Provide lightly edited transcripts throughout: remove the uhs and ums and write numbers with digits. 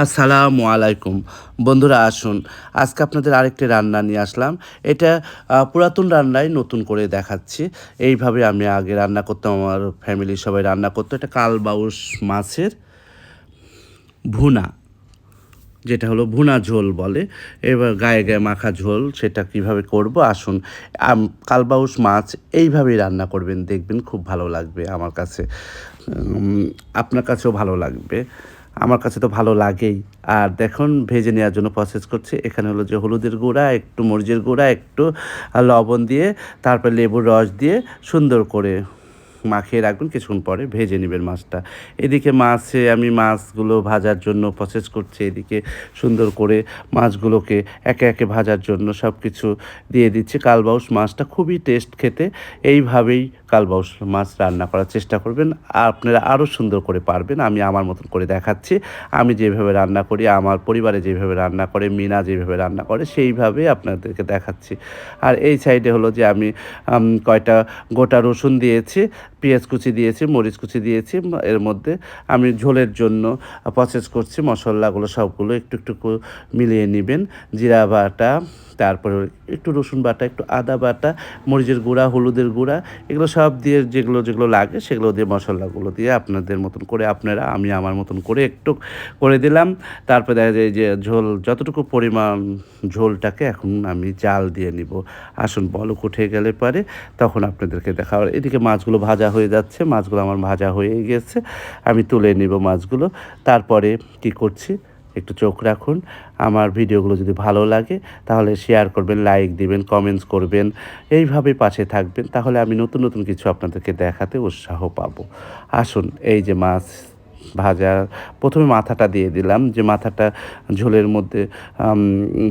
আসসালামু আলাইকুম। বন্ধুরা আসুন, আজকে আপনাদের আরেকটি রান্না নিয়ে আসলাম। এটা পুরাতন রান্নাই নতুন করে দেখাচ্ছি। এইভাবে আমি আগে রান্না করতাম, আমার ফ্যামিলির সবাই রান্না করতো। এটা কালবাউস মাছের ভুনা, যেটা হলো ভুনা ঝোল বলে। এবার গায়ে, গায়ে মাখা ঝোল সেটা কিভাবে করব আসুন। কালবাউস মাছ এইভাবেই রান্না করবেন, দেখবেন খুব ভালো লাগবে আমার কাছে। আপনার কাছেও ভালো লাগবে। আমার কাছে তো ভালো লাগেই। আর দেখুন ভেজে নেওয়ার জন্য প্রসেস করছি। এখানে হলো যে হলুদের গুঁড়া, একটু মরিচের গুঁড়া, একটু লবণ দিয়ে, তারপর লেবুর রস দিয়ে সুন্দর করে মাখিয়ে রাখবেন, কিছুক্ষণ পরে ভেজে নেবেন মাছটা। এদিকে আমি মাছগুলো ভাজার জন্য প্রসেস করছি। এদিকে সুন্দর করে মাছগুলোকে একে একে ভাজার জন্য সব কিছু দিয়ে দিচ্ছি। কালবাউস মাছটা খুবই টেস্ট খেতে। এইভাবেই কালবাউস মাছ রান্না করার চেষ্টা করবেন, আপনারা আরও সুন্দর করে পারবেন। আমি আমার মতন করে দেখাচ্ছি। আমি যেভাবে রান্না করি, আমার পরিবারে যেভাবে রান্না করে, মিনা যেভাবে রান্না করে, সেইভাবেই আপনাদেরকে দেখাচ্ছি। আর এই সাইডে হলো যে আমি কয়টা গোটা রসুন দিয়েছি, পেঁয়াজ কুচি দিয়েছি, মরিচ কুচি দিয়েছি। এর মধ্যে আমি ঝোলের জন্য প্রসেস করছি। মশলাগুলো সবগুলো একটু একটু মিলিয়ে নেবেন। জিরা বাটা, তারপরে একটু রসুন বাটা, একটু আদা বাটা, মরিচের গুঁড়া, হলুদের গুঁড়া, এগুলো সব দিয়ে যেগুলো যেগুলো লাগে সেগুলো দিয়ে মশলাগুলো দিয়ে আপনাদের মতন করে আমি আমার মতন করে একটু করে দিলাম। তারপরে দেখা যায় যে ঝোল যতটুকু পরিমাণ, ঝোলটাকে এখন আমি জাল দিয়ে নিব। আসুন বলক উঠে গেলে পরে তখন আপনাদেরকে দেখাবো। এদিকে মাছগুলো ভাজা হয়ে যাচ্ছে, মাছগুলো আমার ভাজা হয়ে গেছে। আমি তুলে নিব মাছগুলো। তারপরে কি করছি, একটু চোখ রাখুন। আমার ভিডিওগুলো যদি ভালো লাগে তাহলে শেয়ার করবেন, লাইক দিবেন, কমেন্টস করবেন। এইভাবে পাশে থাকবেন, তাহলে আমি নতুন নতুন কিছু আপনাদেরকে দেখাতে উৎসাহ পাবো। আসুন, এই যে মাছ ভাজা, প্রথমে মাথাটা দিয়ে দিলাম, যে মাথাটা ঝোলের মধ্যে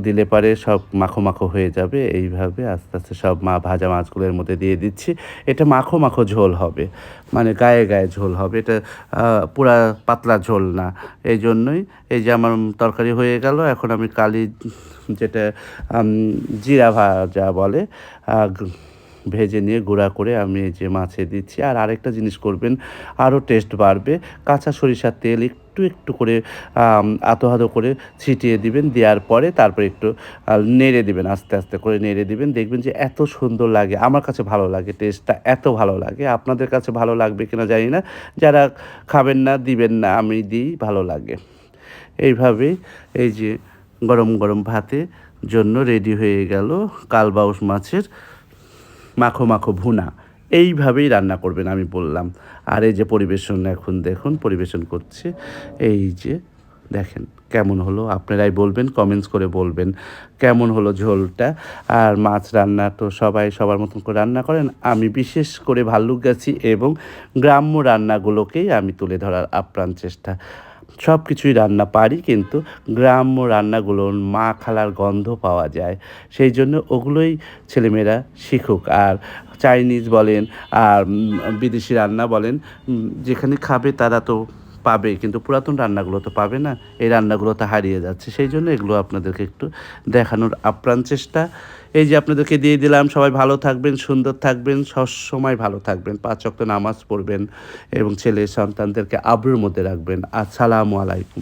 দিলে পারে সব মাখো মাখো হয়ে যাবে। এইভাবে আস্তে আস্তে সব ভাজা মাছগুলোর মধ্যে দিয়ে দিচ্ছি। এটা মাখো মাখো ঝোল হবে, মানে গায়ে গায়ে ঝোল হবে। এটা পুরা পাতলা ঝোল না। এই জন্যই এই যে আমার তরকারি হয়ে গেল। এখন আমি যেটা জিরা ভাজা বলে, ভেজে নিয়ে গুঁড়া করে আমি এই যে মাছে দিচ্ছি। আর আরেকটা জিনিস করবেন, আরও টেস্ট বাড়বে। কাঁচা সরিষার তেল একটু একটু করে আতো হাতো করে ছিটিয়ে দিবেন। দেওয়ার পরে তারপরে একটু নেড়ে দিবেন, আস্তে আস্তে করে নেড়ে দিবেন। দেখবেন যে এত সুন্দর লাগে, আমার কাছে ভালো লাগে, টেস্টটা এত ভালো লাগে। আপনাদের কাছে ভালো লাগবে কিনা জানি না। যারা খাবেন না, দিবেন না, আমি দিই, ভালো লাগে। এইভাবেই এই যে গরম গরম ভাতের জন্য রেডি হয়ে গেল কালবাউস মাছের মাখো মাখো ভুনা। এইভাবেই রান্না করবেন আমি বললাম। আর এই যে পরিবেশন, এখন দেখুন পরিবেশন করছে। এই যে দেখেন কেমন হলো, আপনারাই বলবেন, কমেন্টস করে বলবেন কেমন হলো ঝোলটা। আর মাছ রান্না তো সবাই সবার মতন করে রান্না করেন। আমি বিশেষ করে ভাল্লুকগাছি এবং গ্রাম্য রান্নাগুলোকেই আমি তুলে ধরার আপ্রাণ চেষ্টা। সব কিছুই রান্না পারি, কিন্তু গ্রাম্য রান্নাগুলোর মা খালার গন্ধ পাওয়া যায়। সেই জন্য ওগুলোই ছেলেমেয়েরা শিখুক। আর চাইনিজ বলেন আর বিদেশি রান্না বলেন, যেখানে খাবে তারা তো পাবে, কিন্তু পুরাতন রান্নাগুলো তো পাবে না। এই রান্নাগুলো তো হারিয়ে যাচ্ছে। সেই জন্য এগুলো আপনাদেরকে একটু দেখানোর আপ্রাণ চেষ্টা। এই যে আপনাদেরকে দিয়ে দিলাম। সবাই ভালো থাকবেন, সুন্দর থাকবেন, সবসময় ভালো থাকবেন, 5 ওয়াক্ত নামাজ পড়বেন এবং ছেলে সন্তানদেরকে আব্রুর মধ্যে রাখবেন। আসসালামু আলাইকুম।